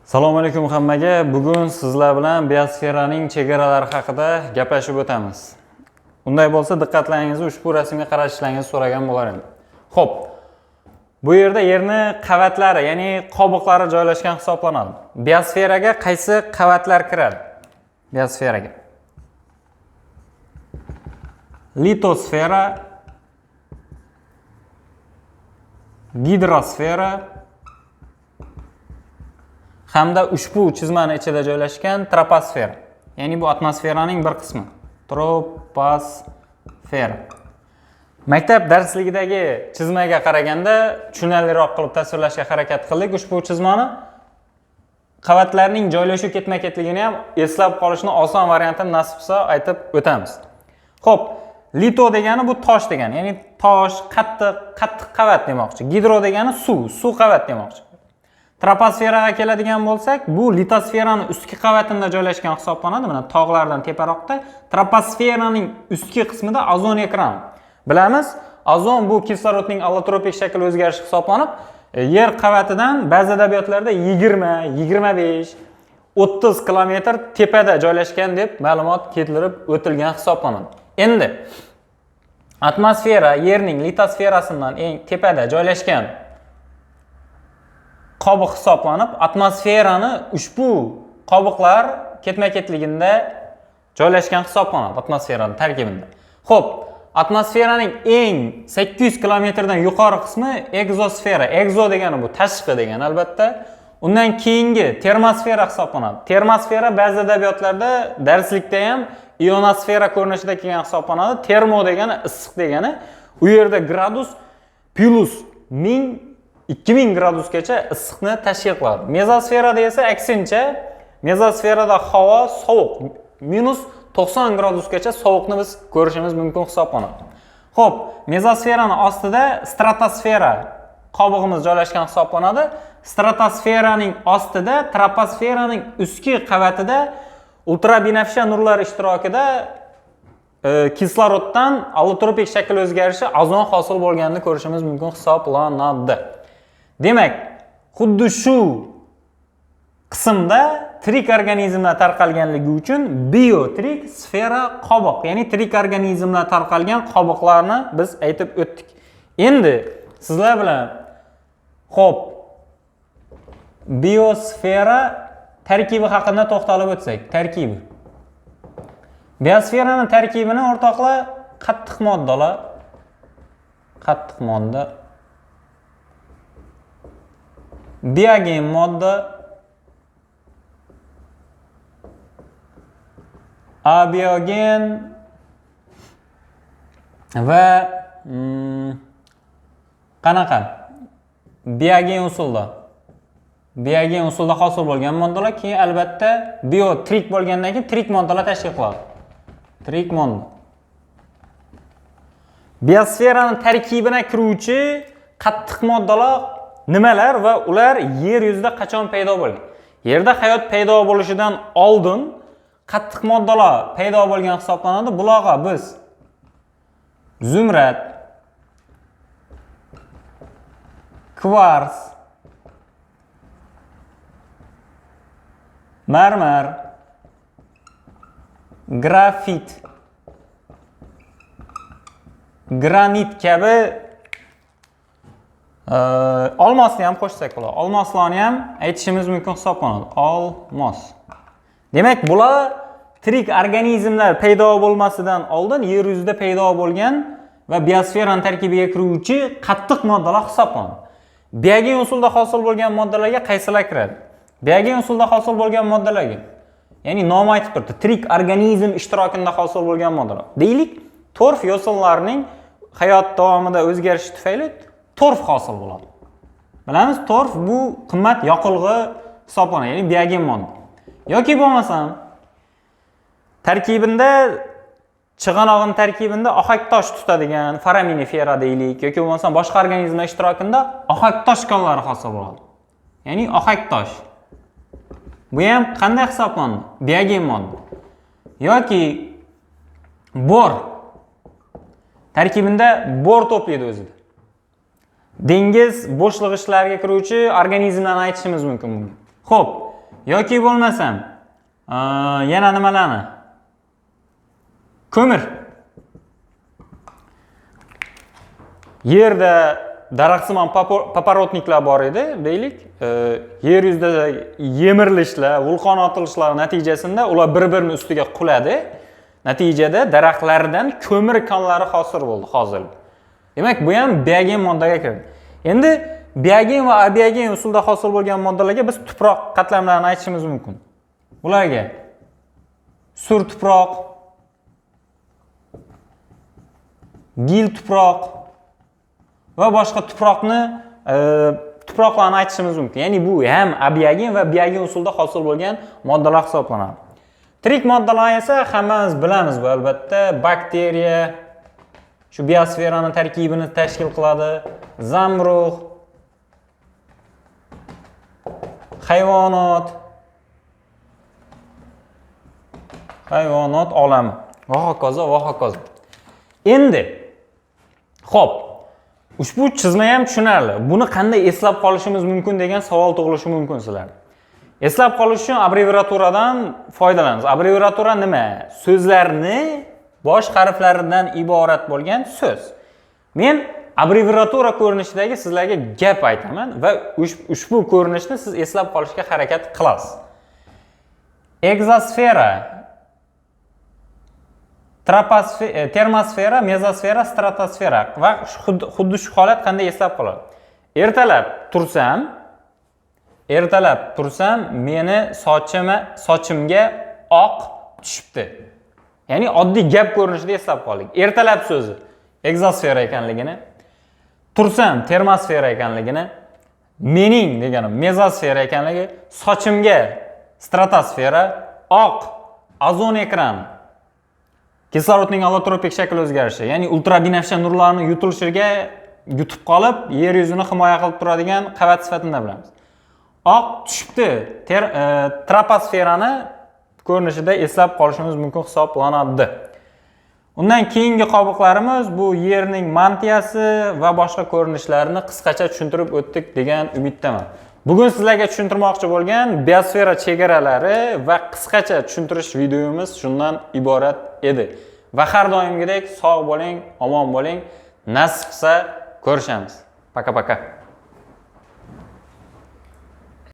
Assalomu alaykum hammaga. Bugun sizlar bilan biosferaning chegaralari haqida gaplashib o'tamiz. Unday bo'lsa, diqqatlaringizni ushbu rasmga qarashlaringizni so'ragan bo'lar edim. Xo'p. Bu yerda yerni qavatlari, ya'ni qobiqlari joylashgan hisoblanadi. Biosferaga qaysi qavatlar kiradi? Biosferaga litosfera, gidrosfera hamda ushbu chizmani ichida joylashgan troposfera. Ya'ni bu atmosferaning bir qismi. Troposfera. Maktab darsligidagi chizmaga qaraganda tushunarliroq qilib tasvirlashga harakat qildik. Ushbu chizmani qavatlarning joylashuv ketma-ketligini ham eslab qolishni oson variantini nasib qilsa aytib o'tamiz. Xo'p, lito degani bu tosh degani, ya'ni tosh, qattiq qavat demoqchi. Gidro degani suv qavat demoqchi. Troposferaga keladigan bo'lsak, bu litosferaning ustki qavatida joylashgan hisoblanadi. Mana tog'lardan teparoqda troposferaning ustki qismida ozon ekrani. Bilamiz, ozon bu kislorodning allotropik shakl o'zgarishi hisoblanib, yer qavatidan ba'zi adabiyotlarda 20, 25, 30 kilometr tepada joylashgan deb ma'lumot keltirib o'tilgan hisoblanadi. Endi atmosfera yerning litosferasidan eng tepada joylashgan qobiq hisoblanib, atmosferani ushbu qobiqlar ketma-ketligida joylashgan hisoblanadi atmosferaning tarkibida. Xo'p, atmosferaning eng 800 kilometrdan yuqori qismi egzosfera. Egzo degani bu tashqi degani albatta. Undan keyingi termosfera hisoblanadi. Termosfera ba'zi adabiyotlarda darslikda ham ionosfera ko'rinishida kelgan hisoblanadi. Termo degani issiq degani. U yerda gradus plus 2000 gradusgacha issiqni tashkil qiladi. Mezosferada esa aksincha, mezosferada havo sovuq, minus 90 gradusgacha sovuqni biz ko'rishimiz mumkin hisoblanadi. Xo'p, mezosferaning ostida stratosfera qobig'imiz joylashgan hisoblanadi. Stratosferaning ostida troposferaning ustki qavatida ultrabinafsha nurlar ishtirokida kisloroddan allotropik shakl o'zgarishi ozon hosil bo'lganini ko'rishimiz mumkin hisoblanadi. Demak, xuddi shu qismda tirik organizmlar tarqalganligi uchun biotirik sfera qobiq, ya'ni tirik organizmlar tarqalgan qobiqlarni biz aytib o'tdik. Endi sizlar bilan xo'p, biosfera tarkibi haqida to'xtalib o'tsak, tarkibi. Biosferaning tarkibini o'rtoqlar qattiq moddalar, biogen modda, abiogen va qanaqa biogen usulda hosil bo'lgan moddalar, keyin albatta biotirik bo'lgandan keyin tirik moddalar tashkil qiladi. Tirik modda. Biosferaning tarkibina kiruvchi qattiq moddalar nimalar va ular yer yuzida qachon paydo bo'lgan? Yerda hayot paydo bo'lishidan oldin qattiq moddalar paydo bo'lgan hisoblanadi. Bularga biz zumrad, kvars, marmar, grafit, granit kabi olmosni ham qo'shsak bo'ladi. Olmoslarni ham aytishimiz mumkin hisoblanadi. Olmos. Demak, bular tirik organizmlar paydo bo'lmasidan oldin yer yuzida paydo bo'lgan va biosferaning tarkibiga kiruvchi qattiq moddalar hisoblanadi. Biogen usulda hosil bo'lgan moddalarga qaysilar kiradi? Biogen usulda hosil bo'lgan moddalarga, ya'ni nomi aytib turibdi, tirik organizm ishtirokida hosil bo'lgan moddalar. Deylik, torf yo'sinlarining hayot davomida o'zgarishi tufayli torf hosil bo'ladi. Bilamiz, torf bu qimmat yoqilg'i hisoblanadi, ya'ni biogen modda. Yoki bo'lmasam tarkibida chig'anog'in tarkibida ohak tosh tutadigan foraminifera deylik, yoki bo'lmasam boshqa organizmlar ishtirokida ohak tosh konlari hosil bo'ladi. Ya'ni ohak tosh. Bu ham qanday hisoblanadi? Biogen modda. Yoki bor. Tarkibida bor to'playdi o'zida. Dengiz bo'shlig'ichlariga kiruvchi organizmlarni aytishimiz mumkin bunga. Xo'p, yoki bo'lmasam yana nimalarni? Ko'mir. Yerda daraxtsimon paparotniklar bor edi, deylik. Yer yuzida yemirilishlar, vulqon otilishlari natijasida ular bir-birining ustiga quladi. Natijada daraxtlardan ko'mir konlari hosil bo'ldi hozir. Demak, bu ham biogen moddaga kiradi. Endi biogen va abiogen usulda hosil bo'lgan moddalarga biz tuproq qatlamlarini aytishimiz mumkin. Bularga sur tuproq, gil tuproq va boshqa tuproqlarni aytishimiz mumkin. Ya'ni bu ham abiogen va biogen usulda hosil bo'lgan moddalar hisoblanadi. Tirik moddalar esa hammamiz bilamiz bu albatta bakteriya, shu biosferaning tarkibini tashkil qiladi, zamrug', hayvonot olami va hokazo va hokazo. Endi xo'p, ushbu chizma ham tushunarli. Buni qanday eslab qolishimiz mumkin degan savol tug'ilishi mumkin sizlarda. Eslab qolish uchun abreviaturadan foydalanamiz. Abreviatura nima? So'zlarni bosh harflaridan iborat bo'lgan so'z. Men abreviatura ko'rinishidagi sizlarga gap aytaman va ushbu ko'rinishni siz eslab qolishga harakat qilasiz. Egzosfera, termosfera, mezosfera, stratosfera va xuddi shu holat qanday eslab qoladi? Ertalab tursam meni sochimga oq tushibdi. Ya'ni oddiy gap ko'rinishida eslab qoldik. Ertalab so'zi egzosfera ekanligini, tursam termosfera ekanligini, mening deganim mezosfera ekanligi, sochimga stratosfera, oq ozon ekrani, kislorodning allotropik shakl o'zgarishi, ya'ni ultrabinafsha nurlarning yutilishiga yutib qolib, yer yuzini himoya qilib turadigan qavat sifatida bilamiz. Oq tushibdi, troposferani ko'rinishida eslab qolishimiz mumkin hisoblanadi. Undan keyingi qobiqlarimiz bu yerning mantiyasi va boshqa ko'rinishlarini qisqacha tushuntirib o'tdik degan umiddaman. Bugun sizlarga tushuntirmoqchi bo'lgan biosfera chegaralari va qisqacha tushuntirish videomiz shundan iborat edi. Va har doimgidek sog' bo'ling, omon bo'ling. Nasib qilsa ko'rishamiz. Paka-paka.